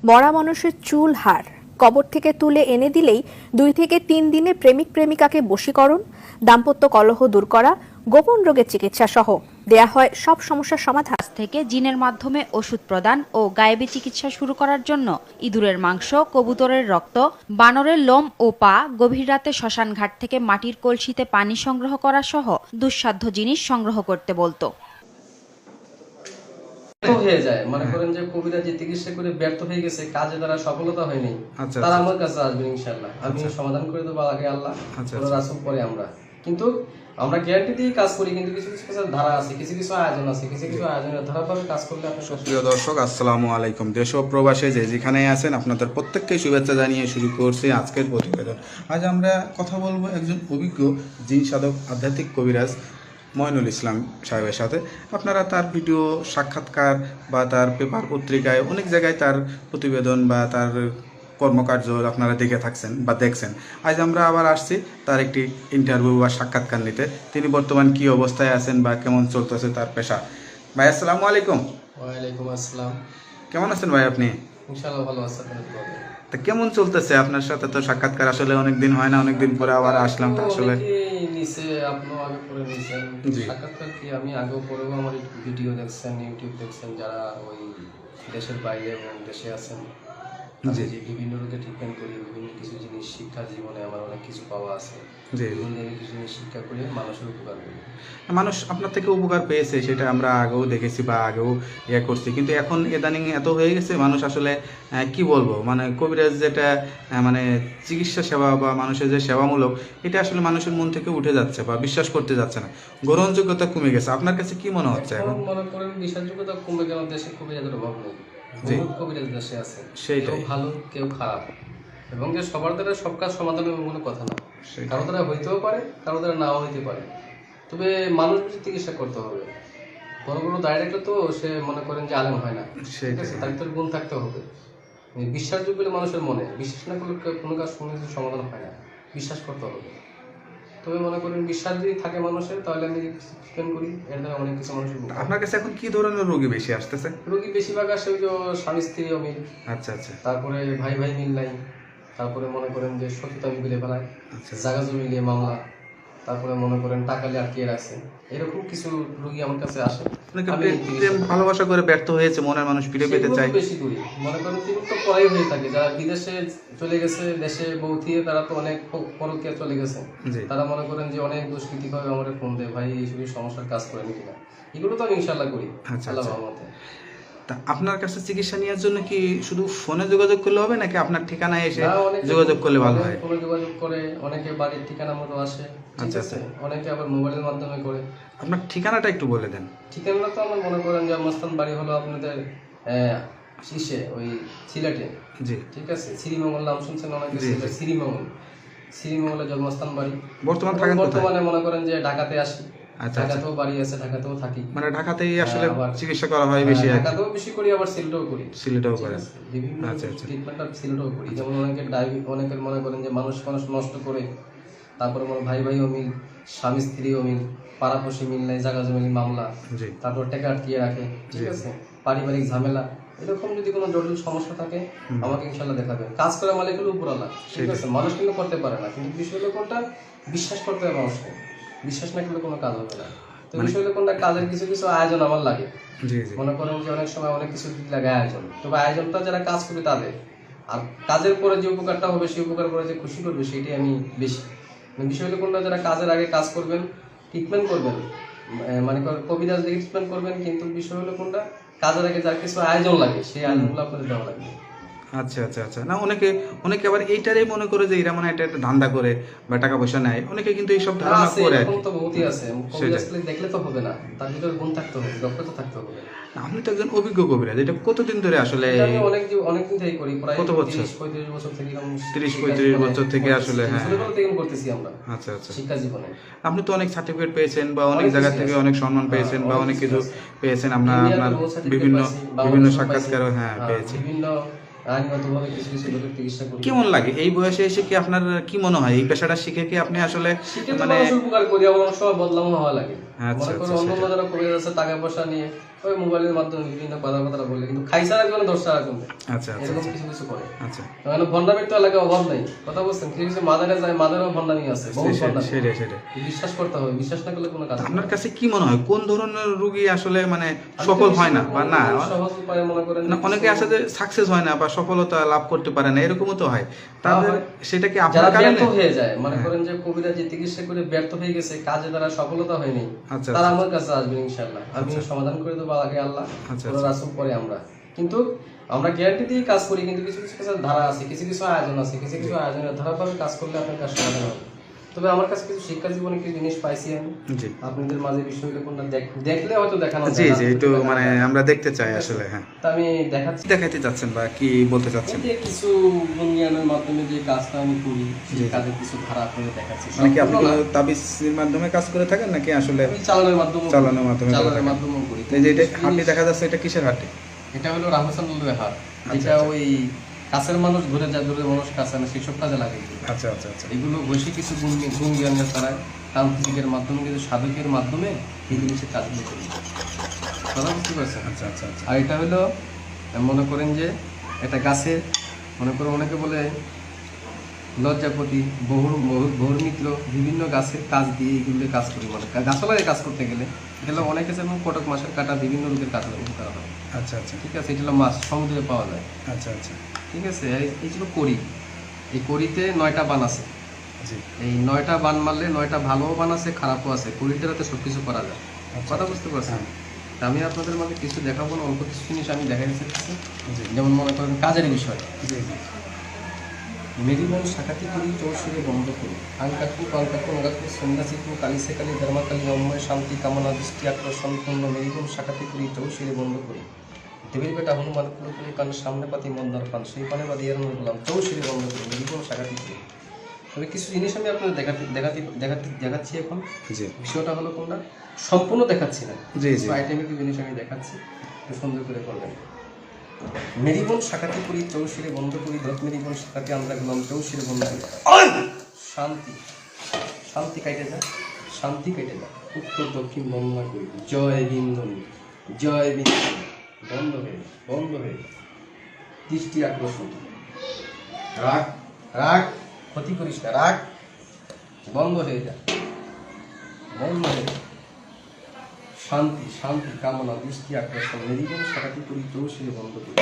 মরা মানুষের চুল হাড় কবর থেকে তুলে এনে দিলেই 2 থেকে 3 দিনে প্রেমিক প্রেমিকাকে বশীকরণ, দাম্পত্য কলহ দূর করা, গোপন রোগের চিকিৎসা সহ দেয়া হয় সব সমস্যার সমাধান। থেকে জিনের মাধ্যমে ওষুধ প্রদান ও গায়েবী চিকিৎসা শুরু করার জন্য ইঁদুরের মাংস, কবুতরের রক্ত, বানরের লোম ও পা, গভীর রাতে শ্মশান ঘাট থেকে মাটির কলসিতে পানি সংগ্রহ করা সহ দুঃসাধ্য জিনিস সংগ্রহ করতে বলতো। হয়ে যায় মনে করেন যে কবিরা যে চিকিৎসা করে ব্যর্থ হয়ে গেছে, কাজে তারা সফলতা হয়নি, তারা আমার কাছে আসবে ইনশাআল্লাহ। আমি সমাধান করে দেবো আগে আল্লাহ, রাসূল পরে আমরা। কিন্তু আমরা গ্যারান্টি দিয়ে কাজ করি, কিন্তু কিছু কিছু ধারা আছে, কিছু কিছু আয়োজন আছে, কিছু কিছু আয়োজনের ধারাভাবে কাজ করলে আপনি। প্রিয় দর্শক, আসসালামু আলাইকুম। দেশ ও প্রবাসে যে যেখানেই আছেন আপনাদের প্রত্যেককে শুভেচ্ছা জানিয়ে শুরু করছি আজকের প্রতিবেদন। আজ আমরা কথা বলবো একজন অভিজ্ঞ জিন সাধক আধ্যাত্মিক কবিরাজ মইনুল ইসলাম সাহেবের সাথে। আপনারা তার ভিডিও, সাক্ষাৎকার বা তার পেপার পত্রিকায় অনেক জায়গায় তার প্রতিবেদন বা তার কর্মকার্য আপনারা দেখে থাকছেন বা দেখছেন। আজ আমরা আবার আসছি তার একটি ইন্টারভিউ বা সাক্ষাৎকার নিতে। তিনি বর্তমান কি অবস্থায় আছেন বা কেমন চলতেছে তার পেশা। ভাই আসসালামু আলাইকুম। ওয়ালাইকুম আসসালাম। কেমন আছেন ভাই আপনি? ইনশাআল্লাহ ভালো আছি। তা কেমন চলতেছে আপনার সাথে? তো সাক্ষাৎকার আসলে অনেকদিন হয় না, অনেকদিন পরে আবার আসলাম। তো আসলে নিচে আপনিও আগে পরে নিয়েছেন সাক্ষাৎকার কি, আমি আগেও পরেও আমার ভিডিও দেখছেন, ইউটিউব দেখছেন, যারা ওই দেশের বাইরে এবং দেশে আছেন। যে বিভিন্ন রোগে ট্রিটমেন্ট করি, বিভিন্ন কিছু জিনিস শিক্ষা জীবনে আমার অনেক কিছু পাওয়া আছে। বিভিন্ন কিছু জিনিস শিক্ষা করে মানুষের উপকার করি। মানুষ আপনার থেকে উপকার পেয়েছে, সেটা আমরা আগেও দেখেছি বা আগেও করছি। কিন্তু এখন ইদানিং এত হয়ে গেছে মানুষ আসলে কি বলবো, মানে কবিরাজ যেটা মানে চিকিৎসা সেবা বা মানুষের যে সেবামূলক, এটা আসলে মানুষের মন থেকে উঠে যাচ্ছে বা বিশ্বাস করতে যাচ্ছে না, গ্রহণযোগ্যতা কমে গেছে। আপনার কাছে কি মনে হচ্ছে এখন? মনে করেন বিশ্বাসযোগ্যতা কমে গেল, দেশে কবিরাজের অভাব নেই, কবিরাজ দেশে আছে, কেউ ভালো কেউ খারাপ, এবং যে সবার দ্বারা সব কাজ সমাধান হবে কোনো কথা না। কারো দ্বারা হইতেও পারে, কারো দ্বারা নাও হইতে পারে, তবে মানুষ চিকিৎসা করতে হবে। বড় বড় ডাইরেক্টর তো সে মনে করেন যে আলেম হয় না, ঠিক আছে, তার ভিতরে গুণ থাকতে হবে। বিশ্বাসযোগ্য মানুষের মনে বিশ্বাস না করলে কোনো কাজ কোনো কিছু সমাধান হয় না, বিশ্বাস করতে হবে। তবে মনে করেন বিশ্বাস যদি থাকে মানুষের, তাহলে আমি ট্রিটমেন্ট করি, এর দ্বারা অনেক কিছু মানুষের। আপনার কাছে এখন কি ধরনের রোগী বেশি আসতেছে? রোগী বেশিরভাগ আসে ওই যে স্বামী স্ত্রী অমিল, তারপরে ভাই ভাই মিল নাই, তারপরে মনে করেন যে সত্যতা মিলে ফেলায়, জায়গা জমি নিয়ে মামলা, তারপরে মনে করেন টাকা নিয়ে আটকিয়ে রাখছে, এরকম কিছু রোগী আমার কাছে আসে। ভালোবাসা করে ব্যর্থ হয়েছে, মনের মানুষ ফিরে পেতে চায়, বেশি করি মনে করেন তিনি তো পড়াই হয়ে থাকে। যারা বিদেশে চলে গেছে, দেশে বউ থিয়ে তারা তো অনেক পরকীয়া চলে গেছে, তারা মনে করেন যে অনেক দুষ্কৃতি ভাবে আমার ফোন দেয়, ভাই এইসব সমস্যার কাজ করেন কিনা। এগুলো তো আমি ইনশাল্লাহ করি আল্লাহ রহমতে। তা আপনার কাছে চিকিৎসা নেওয়ার জন্য কি শুধু ফোনে যোগাযোগ করলে হবে, নাকি আপনার ঠিকানায় এসে যোগাযোগ করলে ভালো হয়? ফোনে যোগাযোগ করে, অনেকে বাড়ির ঠিকানা মতো আসে, ঠিক আছে, অনেকে আবার মোবাইলের মাধ্যমে করে। আপনার ঠিকানাটা একটু বলে দেন। ঠিকানাটা তো আমার মনে করেন যে জন্মস্থান বাড়ি হলো আপনাদের শীষে ওই সিলেটে, জি ঠিক আছে, শ্রীমঙ্গল নাম শুনছেন অনেকে, শ্রীমঙ্গল, শ্রীমঙ্গলের জন্মস্থান বাড়ি। বর্তমানে মনে করেন যে ঢাকাতে আসি, ঢাকাতেও বাড়ি আছে, ঢাকাতেও থাকি। মানে ঢাকাতেই আসলে চিকিৎসা করা হয় বেশি? ঢাকাতেও বেশি করি, আবার সিলেটেও করি। সিলেটেও করে বিভিন্ন ট্রিটমেন্টটা সিলেটেও করি। যেমন অনেকের মনে করেন যে মানুষ নষ্ট করে, তারপরে মনে ভাই ভাই অমিল, স্বামী স্ত্রী অমিল, পাড়াপড়শি মিল নাই, জায়গা জমি মামলা, তারপর টাকা আটকিয়ে রাখে, ঠিক আছে, পারিবারিক ঝামেলা, এরকম যদি কোনো জটিল সমস্যা থাকে আমাকে ইনশাল্লাহ দেখাবে। কাজ করা মালিক হলো উপরওয়ালা, ঠিক আছে, মানুষ কিন্তু করতে পারে না, কিন্তু বিষয় হলো কোনটা, বিশ্বাস করতে হবে মানুষকে। বিশ্বাস না করলে কোনো কাজ হবে না। তো বিষয় হলো কোনটা, কাজের কিছু কিছু আয়োজন আমার লাগে। মনে করেন যে অনেক সময় অনেক কিছু লাগে আয়োজন, তবে আয়োজনটা যারা কাজ করবে তাদের, আর কাজের পরে যে উপকারটা হবে, সেই উপকার করে যে খুশি করবে, সেটাই আমি বেশি। বিষয় হলো কোনটা, যারা কাজের আগে কাজ করবেন, ট্রিটমেন্ট করবেন, মানে কবিরাজ দিয়ে ট্রিটমেন্ট করবেন, কিন্তু বিষয় হলো কোনটা, কাজের আগে যার কিছু আয়োজন লাগে, সেই আয়োজনগুলো আপনাদের দেওয়া লাগবে। আচ্ছা আচ্ছা আচ্ছা। না, অনেকে আবার এইটারই মনে করে যে এরা মানে এটা একটা ধান্দা করে বা টাকা পয়সা নেয়, অনেকে কিন্তু এইসব ধারণা করে। এরকম তো বহুতই আছে, কবিরাজ দেখলে তো হবে না, তার ভিতরে গুণ থাকতে হবে, দক্ষতা থাকতে হবে। আপনি তো একজন অভিজ্ঞ কবিরাজ, এটা কতদিন ধরে আসলে? আমি অনেকদিন থেকে করি, প্রায় 30-35 বছর থেকে। 30-35 বছর থেকে আসলে? হ্যাঁ, করতেছি আমরা। আচ্ছা আচ্ছা। শিক্ষা জীবনে আপনি তো অনেক সার্টিফিকেট পেয়েছেন বা অনেক জায়গা থেকে অনেক সম্মান পেয়েছেন বা অনেক কিছু পেয়েছেন, আপনার বিভিন্ন সাক্ষাৎকারও পেয়েছি। কেমন লাগে এই বয়সে এসে? কি আপনার কি মনে হয় এই পেশাটা শিখে কি আপনি আসলে মানে উপকার করি? আমার সব বদলাম হওয়া লাগে। মনে করো অন্য যারা কবিরাজ আছে টাকা পয়সা নিয়ে ওই মোবাইলের মাধ্যমে বিভিন্ন কথাবার্তা বলে, কিন্তু খাইসার একজনে 10 টাকা কমবে, আচ্ছা আচ্ছা এরকম কিছু কিছু করে। আচ্ছা মানে ভণ্ডামির তো এলাকায় অভাব নেই, কথা বলছেন, কিছু কিছু মাদারে যায়, মাদারেও ভণ্ডামি আছে, বহুত ভণ্ডামি। সেটাই সেটাই। বিশ্বাস করতে হবে, বিশ্বাস না করলে কোনো কাজ হবে না। আপনার কাছে কি মনে হয় কোন ধরনের রোগী আসলে মানে সফল হয় না বা না সহজ উপায়ে মনে করেন না, অনেকে আছে যে সাকসেস হয় না বা সফলতা লাভ করতে পারে না, এরকমও তো হয়, তাদের সেটা কি যারা আপনার কারণে? ব্যর্থ হয়ে যায়, মনে করেন যে কবিরা যে চিকিৎসা করে ব্যর্থ হয়ে গেছে, কাজে তারা সফলতা হয়নি, আচ্ছা, তারা আচ্ছা। আমার কাছে আসবে ইনশাআল্লাহ, আমি সমাধান করে দেবো আগে আল্লাহ, আচ্ছা, ওরা রাসূল পরে আমরা। কিন্তু আমরা গ্যারান্টি দিয়ে কাজ করি, কিন্তু কিছু কিছু কাজের ধারা আছে, কিছু কিছু আয়োজন আছে, কিছু কিছু আয়োজনের ধারাভাবে কাজ করলে আপনার কাজ সমাধান হবে। তবে আমার কাছে কিছু শিক্ষা জীবনে কিছু জিনিস পাইছি আমি, জি আপনাদের মাঝে বিষয়গুলো কোনটা দেখলে হয়তো দেখানো জি যায়, জি একটু মানে আমরা দেখতে চাই আসলে। হ্যাঁ, তা আমি দেখাচ্ছি। কি দেখাইতে চাচ্ছেন বা কি বলতে চাচ্ছেন? এই যে কিছু গুণ জ্ঞানের মাধ্যমে যে কাজটা আমি করি, সেই কাজের কিছু ধারা করে দেখাচ্ছি। মানে কি আপনি সম্পূর্ণ কোনো না, তাবিজের মাধ্যমে কাজ করে থাকেন নাকি আসলে আমি চালানোর মাধ্যমে চালানোর মাধ্যমে করে চালানোর থাকেন? মাধ্যমেও করি। এই যে এটা হাঁটি দেখা যাচ্ছে, এটা কিসের হাঁটি? এটা হলো রামচন্দ্রের হাট, আচ্ছা, যেটা ওই কাছের মানুষ ধরে যায়, ধরে মানুষ কাছে না, সেসব কাজে লাগে এগুলো। আচ্ছা আচ্ছা আচ্ছা এগুলো বসে কিছু গুণ জ্ঞানের দ্বারা তান্ত্রিকের মাধ্যমে, কিন্তু সাধকের মাধ্যমে এই জিনিসের কাজগুলো করি। কথা বুঝতে পারছেন? আচ্ছা আচ্ছা আচ্ছা আর এটা হলো মনে করেন যে একটা গাছের, মনে করেন অনেকে বলে লজ্জাপতি, বহুর মিত্র, বিভিন্ন গাছের কাজ দিয়ে এইগুলো কাজ করি, মানে গাছপালায় কাজ করতে গেলে এটা হলো অনেকে যেমন কটক মাছের কাটা, বিভিন্ন রোগের কাজ করা হয়। আচ্ছা আচ্ছা ঠিক আছে, এটা হলো মাছ সমুদ্রে পাওয়া যায়। আচ্ছা আচ্ছা ঠিক আছে, এই ছিল কড়ি, এই কড়িতে 9টা বান আছে, জি এই 9টা বান মারলে 9টা ভালোও বান আছে, খারাপও আছে, কড়িটাতে সব কিছু করা যায়। কথা বুঝতে পারছেন? তা আমি আপনাদের মধ্যে কিছু দেখাবো না, অল্প কিছু জিনিস আমি দেখাতে চাচ্ছি। জি যেমন মনে করেন কাজের বিষয়, জি জি মেরিবন শাখাতি করি চৌশিরে বন্ধ করি, আঙ্কাকু পাঙ্কাকু নগাকু সন্ধ্যাচিকু কালিসে কালী ধর্মাকালী অম্ময় শান্তি কামনা দৃষ্টি আকর্ষণ পূর্ণ মেরিবন শাখাতি করি চৌশিরে বন্ধ করি, দেবীর বেটা হনুমান কুলকুলি কান সামনে পাতি মন্দার পান, সেই পানে বাদি এর বললাম চৌশিরে বন্ধ করি, মেরিবন শাখাতি করি। তবে কিছু জিনিস আমি আপনাদের দেখাচ্ছি এখন। জি বিষয়টা হলো কোনটা সম্পূর্ণ দেখাচ্ছি না, জি জি আইটেমের কিছু জিনিস আমি দেখাচ্ছি, একটু সুন্দর করে করবেন। মেরিবন শাখাতি করি চৌশিরে বন্ধ করি, দত মেরিবন শাখাতি আমরা গেলাম চৌশিরে বন্ধ করি, শান্তি শান্তি কাটে যায়, শান্তি কেটে যায়, উত্তর দক্ষিণ বন্দনা করি, জয় বিন্দনী, জয় বিন্দনী, বন্ধ হয়ে দৃষ্টি আকর্ষণ, রাগ রাগ ক্ষতি করিস না, রাগ বন্ধ হয়ে যায়, বন্ধ হয়ে যায়, শান্তি শান্তি কামনা দৃষ্টি আকর্ষণ, মেরিবন শাখাতি করি চৌশিরে বন্ধ করি।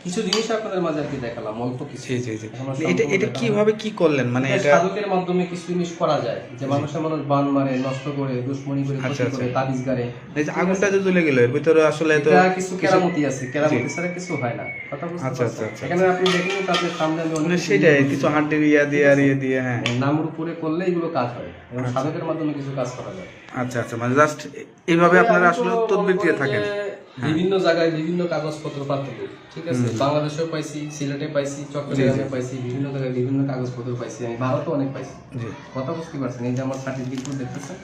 কিছু জিনিস আপনাদের মাঝে আর কি দেখালাম, অল্প কিছু। জি জি জি আমরা এটা সম্পূর্ণ এটা দেখালাম। কিভাবে কি করলেন মানে এটা এটা? সাধকের মাধ্যমে কিছু জিনিস করা যায়, যে মানুষ বান মারে, নষ্ট করে, দুশ্মনী করে, ক্ষতি আচ্ছা, করে, তাবিজ গাড়ে। এই যে আগুনটা যে জ্বলে গেল এর ভিতরে আসলে তো এটা কিছু কেরামতি আছে, কেরামতি ছাড়া কিছু হয় না। কথা বুঝতে আচ্ছা, পারছেন? আচ্ছা, এখানে আপনি দেখেন তাদের সামনে আমি অনেক মানে কিছু সেটাই জিনিস কিছু বলছি। হাড্ডির ইয়া দিয়ে আর ইয়ে দিয়ে, হ্যাঁ নামের উপরে করলে এগুলো কাজ হয়, এবং সাধকের মাধ্যমে কিছু কাজ করা যায়। আচ্ছা আচ্ছা মানে জাস্ট এইভাবে আপনারা আমি তো আসলে মনে তদবির দিয়ে করেন থাকেন। যে বিভিন্ন জায়গায় বিভিন্ন কাগজপত্র প্রাপ্ত করি, ঠিক আছে, বাংলাদেশেও পাইছি, সিলেটে পাইছি, চট্টগ্রামে পাইছি, বিভিন্ন জায়গায় বিভিন্ন কাগজপত্র পাইছি, আমি ভারতেও অনেক পাইছি। জি কথা বুঝতে পারছেন? এই যে আমার সার্টিফিকেট দেখতেছেন,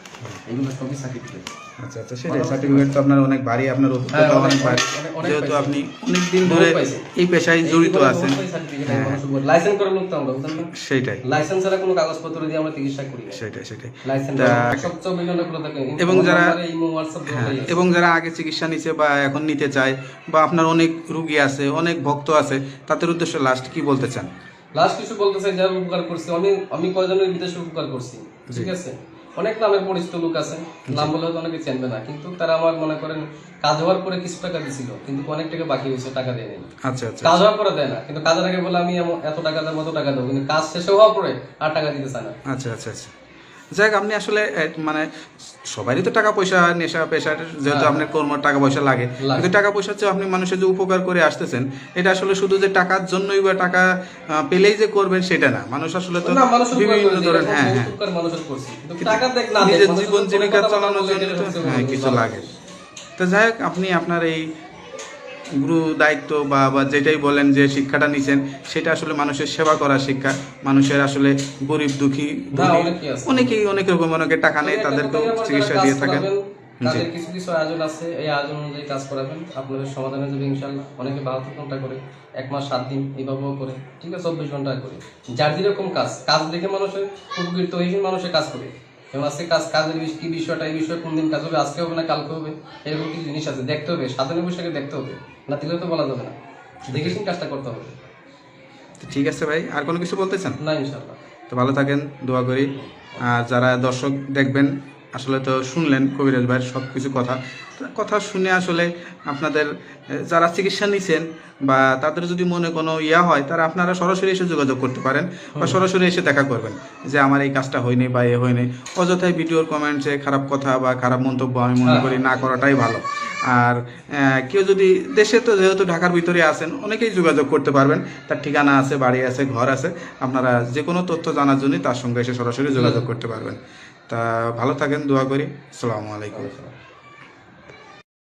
এগুলো সবই সার্টিফিকেট। আচ্ছা আচ্ছা সেটাই, সার্টিফিকেট তো আপনার অনেক ভারী, আপনার অভিজ্ঞতা হ্যাঁ, অনেক ভারী, অনেক যেহেতু পাইছি। আপনি অনেক দিন ধরে পাইছি। এই পেশায় জড়িত আছেন। লাইসেন্স করার লোক তো আমরা, বুঝলেন না? সেইটাই লাইসেন্স ছাড়া কোনো কাগজপত্র দিয়ে আমরা চিকিৎসা করি না। সেটাই সেটাই লাইসেন্স তা- সবচেয়ে বিভিন্ন গুলো থাকে, এবং যারা ইমো, হোয়াটসঅ্যাপ হ্যাঁ, দুটোই আছে। এবং যারা আগে চিকিৎসা নিচ্ছে বা এখন নিতে চায় বা আপনার অনেক রুগী আছে, অনেক ভক্ত আছে, তাদের উদ্দেশ্যে লাস্ট কি বলতে চান? লাস্ট কিছু বলতে চাই, যারা উপকার করছি, আমি কয়জনের বিদেশে উপকার করছি, ঠিক আছে, অনেক নামের পরিচিত লোক আছে, নাম বলে হয়তো অনেকে চেনবে না, কিন্তু তারা আমার মনে করেন কাজ হওয়ার পরে কিছু টাকা দিছিল, কিন্তু অনেক টাকা বাকি হয়েছে, টাকা দেয় নাই। আচ্ছা আচ্ছা কাজ হওয়ার পরে দেয় না, কিন্তু কাজের আগে বলে আমি এত টাকা দেবো, এত টাকা দেবো, কিন্তু কাজ শেষ হওয়ার পরে আর টাকা দিতে চায় না। আচ্ছা আচ্ছা আচ্ছা যাক, আপনি আসলে মানে সবারই তো টাকা পয়সা নেশা পেশার, যেহেতু আপনার কর্ম টাকা পয়সা লাগে, কিন্তু টাকা পয়সার চেয়ে আপনি মানুষের যে উপকার করে আসতেছেন, এটা আসলে শুধু যে টাকার জন্যই বা টাকা পেলেই যে করবেন সেটা না, মানুষ আসলে তো না, মানুষের উপকার বিভিন্ন করেছি, ধরনের, এরকম হ্যাঁ বহুত হ্যাঁ উপকার মানুষের করছি, কিন্তু টাকা দেখ না দেখ, নিজের মানুষের জীবন উপরে জীবিকা কথা চালানোর বলতে জন্য এটা তো হচ্ছে হ্যাঁ বড় কিছু ব্যাপার। লাগে। তো যাই হোক, আপনি আপনার এই গুরু দায়িত্ব বা বা যেটাই বলেন যে শিক্ষাটা নিছেন, সেটা আসলে মানুষের সেবা করার শিক্ষা, মানুষের আসলে গরিব দুঃখী না, ধনী, অনেকেই আছে। অনেকেই অনেক রকম, অনেকে টাকা নেই, তবে একটা তাদেরকেও কথা, চিকিৎসা যারা দিয়ে কাজ থাকেন। করাবেন, জি তাদের কিছু কিছু আয়োজন আছে, এই আয়োজন অনুযায়ী কাজ করাবেন, আপনাদের সমাধানে যাবে ইনশাল্লাহ। অনেকে 72 ঘন্টা করে, 1 মাস 7 দিন এইভাবেও করে, ঠিক আছে, 24 ঘন্টা করে, যার যেরকম কাজ দেখে মানুষের উপকৃত হয়ে মানুষের কাজ করে। যেমন আজকে কাজের কি বিষয়টা, এই বিষয়ে কোন দিন কাজ হবে, আজকে হবে না কালকে হবে, এরকম কিছু জিনিস আছে, দেখতে হবে, সাধারণ বিষয়কে দেখতে হবে, না দিলে তো বলা যাবে না, দেখে শুনে কাজটা করতে হবে। তো ঠিক আছে ভাই, আর কোনো কিছু বলতে চান? না, ইনশাল্লাহ। তো ভালো থাকেন, দোয়া করি। আর যারা দর্শক দেখবেন, আসলে তো শুনলেন কবিরাজ ভাইয়ের সব কিছু কথা শুনে আসলে আপনাদের যারা চিকিৎসা নিছেন বা তাদের যদি মনে কোনো ইয়া হয়, তারা আপনারা সরাসরি এসে যোগাযোগ করতে পারেন বা সরাসরি এসে দেখা করবেন যে আমার এই কাজটা হয়নি বা এ হয়নি। অযথায় ভিডিওর কমেন্টসে খারাপ কথা বা খারাপ মন্তব্য আমি মনে করি না করাটাই ভালো। আর কেউ যদি দেশে, তো যেহেতু ঢাকার ভিতরে আছেন, অনেকেই যোগাযোগ করতে পারবেন, তার ঠিকানা আছে, বাড়ি আছে, ঘর আছে, আপনারা যে কোনো তথ্য জানার জন্য তার সঙ্গে এসে সরাসরি যোগাযোগ করতে পারবেন। তা ভালো থাকেন, দোয়া করি। আসসালামু আলাইকুম।